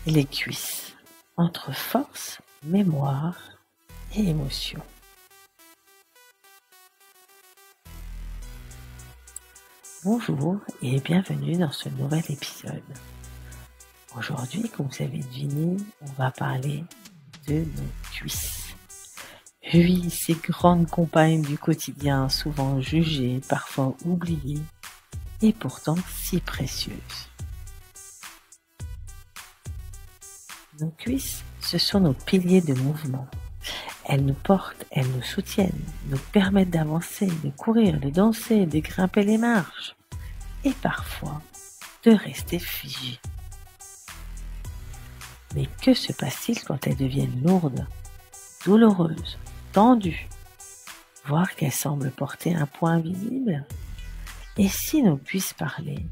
les cuisses, entre force, mémoire et émotion. Bonjour et bienvenue dans ce nouvel épisode. Aujourd'hui, comme vous avez deviné, on va parler de nos cuisses. Oui, ces grandes compagnes du quotidien, souvent jugées, parfois oubliées, et pourtant si précieuses. Nos cuisses, ce sont nos piliers de mouvement. Elles nous portent, elles nous soutiennent, nous permettent d'avancer, de courir, de danser, de grimper les marches et parfois de rester figées. Mais que se passe-t-il quand elles deviennent lourdes, douloureuses, tendues, voire qu'elles semblent porter un poids invisible? Et si nos cuisses parlaient,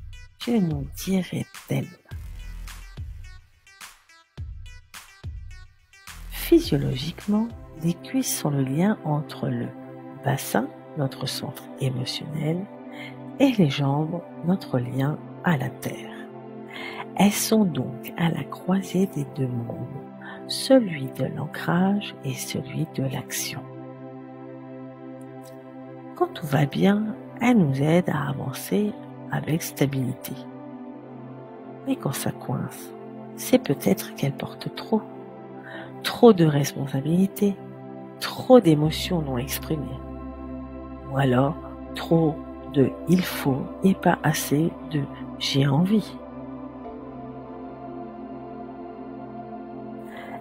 que nous diraient-elles? Physiologiquement, les cuisses sont le lien entre le bassin, notre centre émotionnel, et les jambes, notre lien à la terre. Elles sont donc à la croisée des deux mondes, celui de l'ancrage et celui de l'action. Quand tout va bien, elles nous aident à avancer avec stabilité. Mais quand ça coince, c'est peut-être qu'elles portent trop de responsabilités, trop d'émotions non exprimées, ou alors trop de « il faut » et pas assez de « j'ai envie ».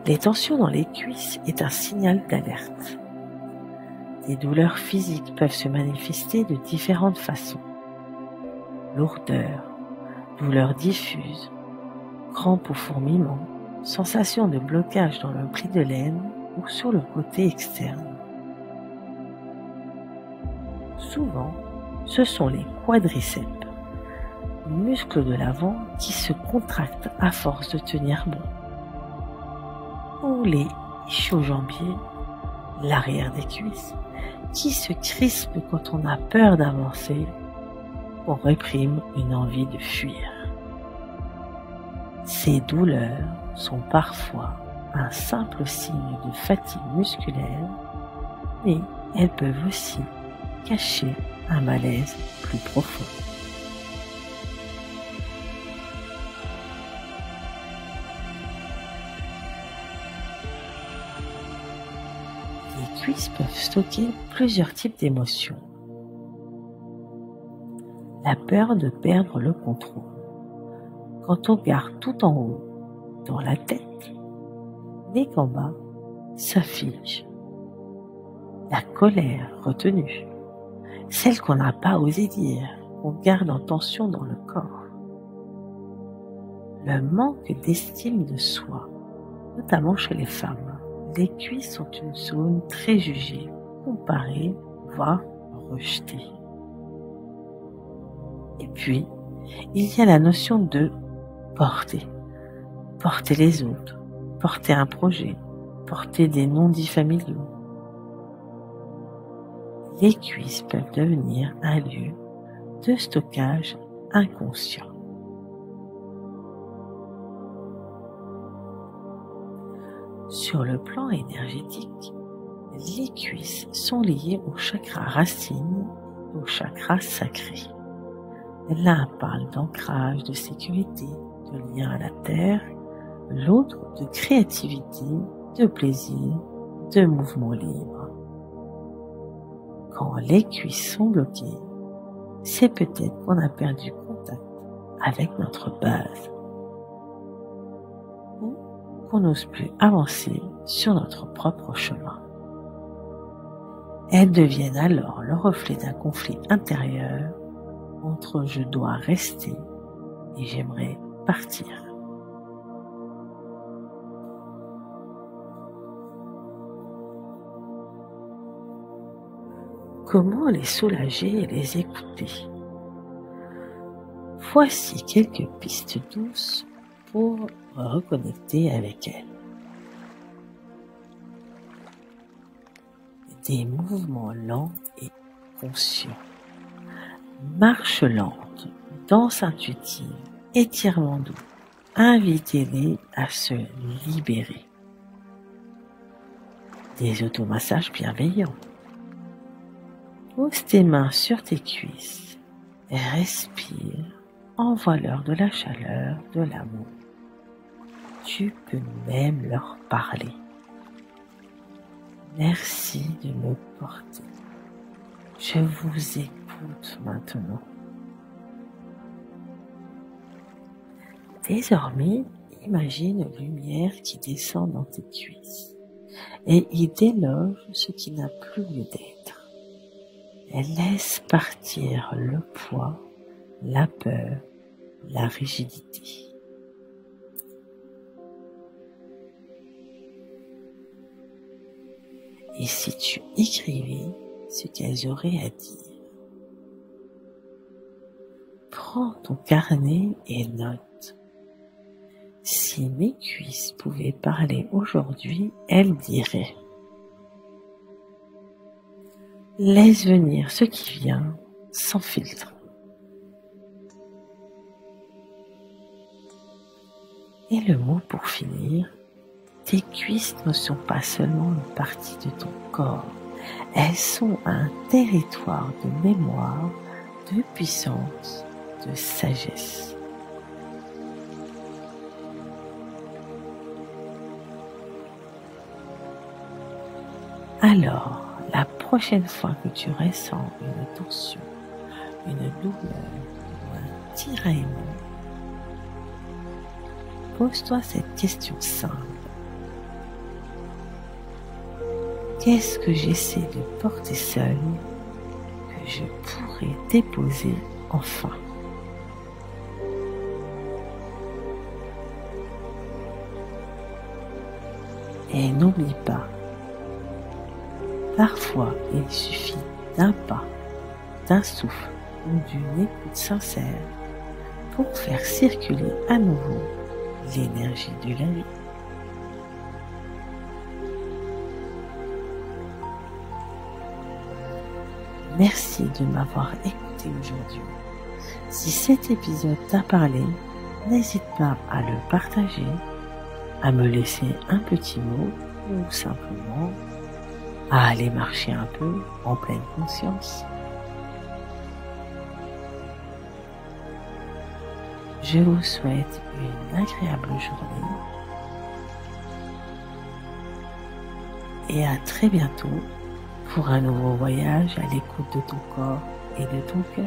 Les tensions dans les cuisses est un signal d'alerte. Des douleurs physiques peuvent se manifester de différentes façons. Lourdeur, douleurs diffuses, crampes ou fourmillements, sensation de blocage dans le pli de l'aine ou sur le côté externe. Souvent, ce sont les quadriceps, muscles de l'avant qui se contractent à force de tenir bon, ou les ischio-jambiers, l'arrière des cuisses, qui se crispent quand on a peur d'avancer, on réprime une envie de fuir. Ces douleurs sont parfois un simple signe de fatigue musculaire, mais elles peuvent aussi cacher un malaise plus profond. Les cuisses peuvent stocker plusieurs types d'émotions. La peur de perdre le contrôle. Quand on garde tout en haut, dans la tête, mais qu'en bas, ça fige. La colère retenue, celle qu'on n'a pas osé dire, qu'on garde en tension dans le corps. Le manque d'estime de soi, notamment chez les femmes. Les cuisses sont une zone très jugée, comparée, voire rejetée. Et puis, il y a la notion de porter. Porter les autres, porter un projet, porter des non-dits familiaux. Les cuisses peuvent devenir un lieu de stockage inconscient. Sur le plan énergétique, les cuisses sont liées au chakra racine et au chakra sacré. L'un parle d'ancrage, de sécurité, de lien à la terre, l'autre de créativité, de plaisir, de mouvement libre. Quand les cuisses sont bloquées, c'est peut-être qu'on a perdu contact avec notre base, ou qu'on n'ose plus avancer sur notre propre chemin. Elles deviennent alors le reflet d'un conflit intérieur entre je dois rester et j'aimerais partir. Comment les soulager et les écouter? Voici quelques pistes douces pour reconnecter avec elles. Des mouvements lents et conscients. Marche lente, danse intuitive, étirement doux. invitez-les à se libérer. Des automassages bienveillants. Pose tes mains sur tes cuisses et respire. Envoie-leur de la chaleur, de l'amour. Tu peux même leur parler. Merci de me porter. Je vous écoute maintenant. Désormais, imagine une lumière qui descend dans tes cuisses et y déloge ce qui n'a plus lieu d'être. Elle laisse partir le poids, la peur, la rigidité. Et si tu écrivais ce qu'elles auraient à dire? Prends ton carnet et note. Si mes cuisses pouvaient parler aujourd'hui, elles diraient: laisse venir ce qui vient sans filtre. Et le mot pour finir: tes cuisses ne sont pas seulement une partie de ton corps, elles sont un territoire de mémoire, de puissance, de sagesse. Alors, la prochaine fois que tu ressens une tension, une douleur ou un tiraillement, pose-toi cette question simple. Qu'est-ce que j'essaie de porter seul que je pourrais déposer enfin? Et n'oublie pas, parfois il suffit d'un pas, d'un souffle ou d'une écoute sincère pour faire circuler à nouveau l'énergie de la vie. Merci de m'avoir écouté aujourd'hui. Si cet épisode t'a parlé, n'hésite pas à le partager, à me laisser un petit mot ou simplement à aller marcher un peu en pleine conscience. Je vous souhaite une agréable journée et à très bientôt pour un nouveau voyage à l'écoute de ton corps et de ton cœur.